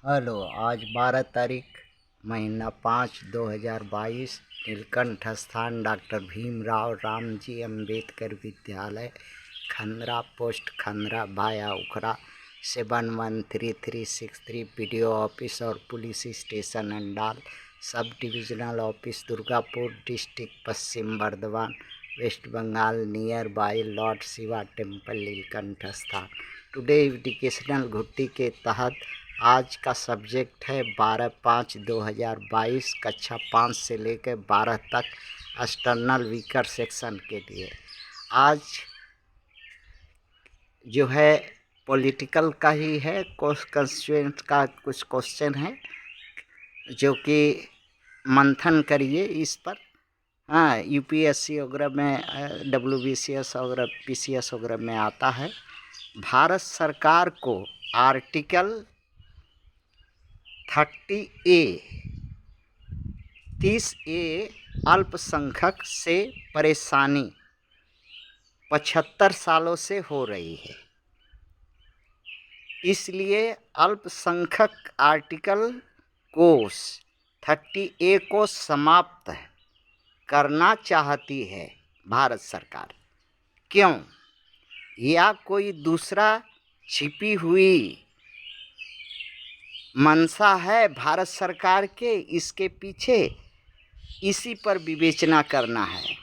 Hello. आज 12 तारीख महीना 5 2022 नीलकंठ स्थान डॉक्टर भीमराव रामजी अम्बेडकर विद्यालय खंदरा पोस्ट खंदरा भाया उखरा 711363 पीडीओ ऑफिस और police station Andal sub divisional office Durgapur district Paschim Bardhaman West Bengal near by Lord Shiva temple Nilkanth स्थान। टुडे एजुकेशनल घुट्टी के तहत आज का सब्जेक्ट है 12/5/2022 कक्षा 5 से लेकर 12 तक एक्सटर्नल वीकर सेक्शन के लिए। आज जो है पॉलिटिकल का ही है, कॉन्स्टिट्यूएंट का कुछ क्वेश्चन है जो कि मंथन करिए इस पर। हाँ, यूपीएससी वगैरह में, डब्ल्यूबीसीएस वगैरह, पीसीएस वगैरह में आता है। भारत सरकार को आर्टिकल 30A अल्पसंख्यक से परेशानी 75 सालों से हो रही है, इसलिए अल्पसंख्यक आर्टिकल को 30A को समाप्त करना चाहती है भारत सरकार। क्यों? या कोई दूसरा छिपी हुई मंशा है भारत सरकार के इसके पीछे? इसी पर विवेचना करना है।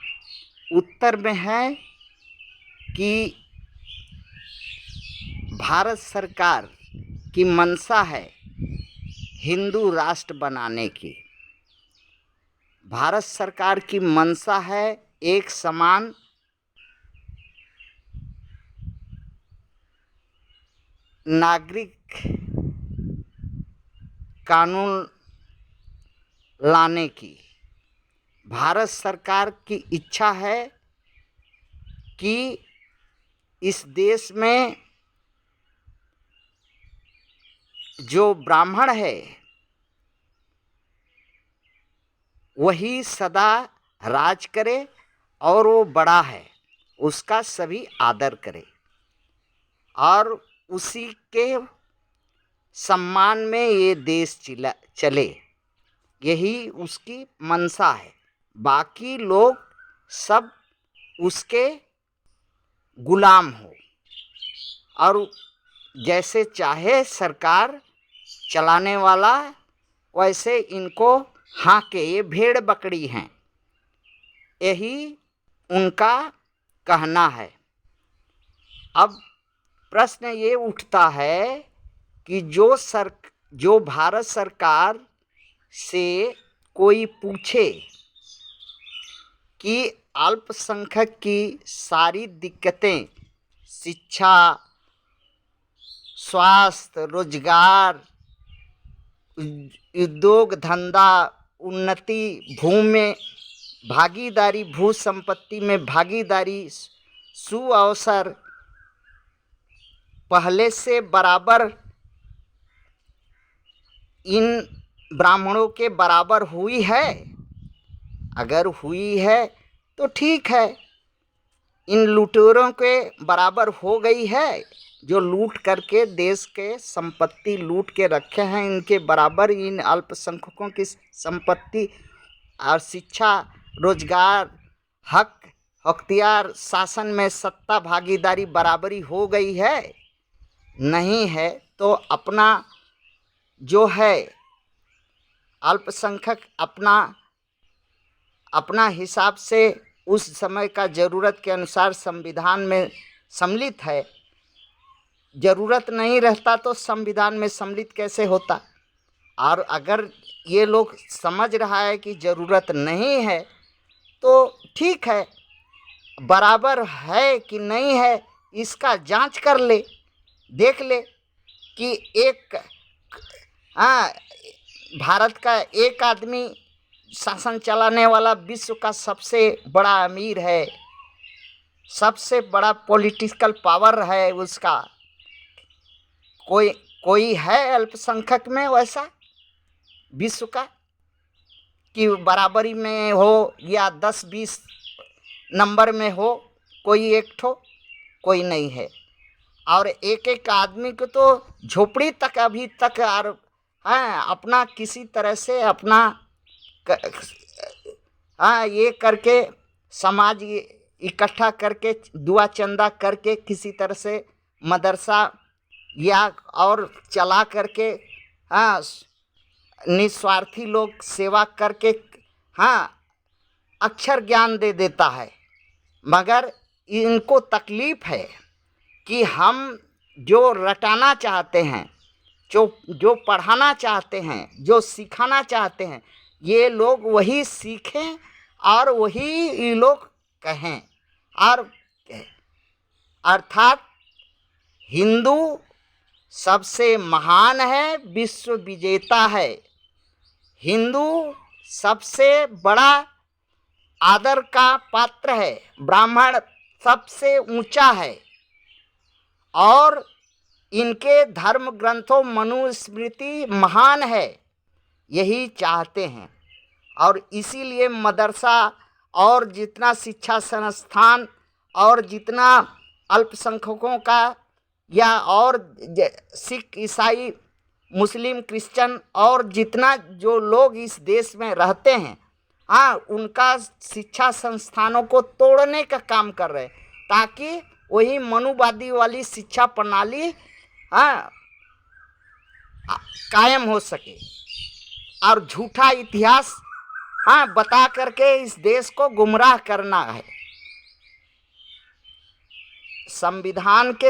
उत्तर में है कि भारत सरकार की मंशा है हिंदू राष्ट्र बनाने की। भारत सरकार की मंशा है एक समान नागरिक कानून लाने की। भारत सरकार की इच्छा है कि इस देश में जो ब्राह्मण है वही सदा राज करे और वो बड़ा है उसका सभी आदर करे और उसी के सम्मान में ये देश चले, यही उसकी मंशा है। बाकी लोग सब उसके गुलाम हो और जैसे चाहे सरकार चलाने वाला वैसे इनको हाँके, ये भेड़ बकरी हैं, यही उनका कहना है। अब प्रश्न ये उठता है कि जो भारत सरकार से कोई पूछे कि अल्पसंख्यक की सारी दिक्कतें, शिक्षा, स्वास्थ्य, रोजगार, उद्योग धंधा, उन्नति, भूमि भागीदारी, भू संपत्ति में भागीदारी, सुअवसर पहले से बराबर इन ब्राह्मणों के बराबर हुई है? अगर हुई है तो ठीक है, इन लुटेरों के बराबर हो गई है जो लूट करके देश के संपत्ति लूट के रखे हैं, इनके बराबर इन अल्पसंख्यकों की संपत्ति और शिक्षा, रोजगार, हक, अख्तियार, शासन में सत्ता, भागीदारी बराबरी हो गई है? नहीं है तो अपना जो है अल्पसंख्यक अपना हिसाब से उस समय का ज़रूरत के अनुसार संविधान में सम्मिलित है। ज़रूरत नहीं रहता तो संविधान में सम्मिलित कैसे होता? और अगर ये लोग समझ रहा है कि ज़रूरत नहीं है तो ठीक है, बराबर है कि नहीं है इसका जांच कर ले, देख ले कि एक भारत का एक आदमी शासन चलाने वाला विश्व का सबसे बड़ा अमीर है, सबसे बड़ा पॉलिटिकल पावर है उसका। कोई है अल्पसंख्यक में वैसा विश्व का कि बराबरी में हो या 10-20 नंबर में हो? कोई एक ठो कोई नहीं है। और एक एक आदमी को तो झोपड़ी तक अभी तक और हाँ अपना किसी तरह से अपना हाँ ये करके समाज इकट्ठा करके दुआ चंदा करके किसी तरह से मदरसा या और चला करके हाँ निस्वार्थी लोग सेवा करके हाँ अक्षर ज्ञान दे देता है। मगर इनको तकलीफ़ है कि हम जो रटाना चाहते हैं, जो पढ़ाना चाहते हैं, जो सिखाना चाहते हैं, ये लोग वही सीखें और वही ये लोग कहें। और अर्थात हिंदू सबसे महान है, विश्व विजेता है। हिंदू सबसे बड़ा आदर का पात्र है, ब्राह्मण सबसे ऊंचा है और इनके धर्म ग्रंथों मनुस्मृति महान है, यही चाहते हैं। और इसीलिए मदरसा और जितना शिक्षा संस्थान और जितना अल्पसंख्यकों का या और सिख ईसाई मुस्लिम क्रिश्चियन और जितना जो लोग इस देश में रहते हैं हाँ उनका शिक्षा संस्थानों को तोड़ने का काम कर रहे हैं, ताकि वही मनुवादी वाली शिक्षा प्रणाली हाँ कायम हो सके और झूठा इतिहास हाँ बता करके इस देश को गुमराह करना है। संविधान के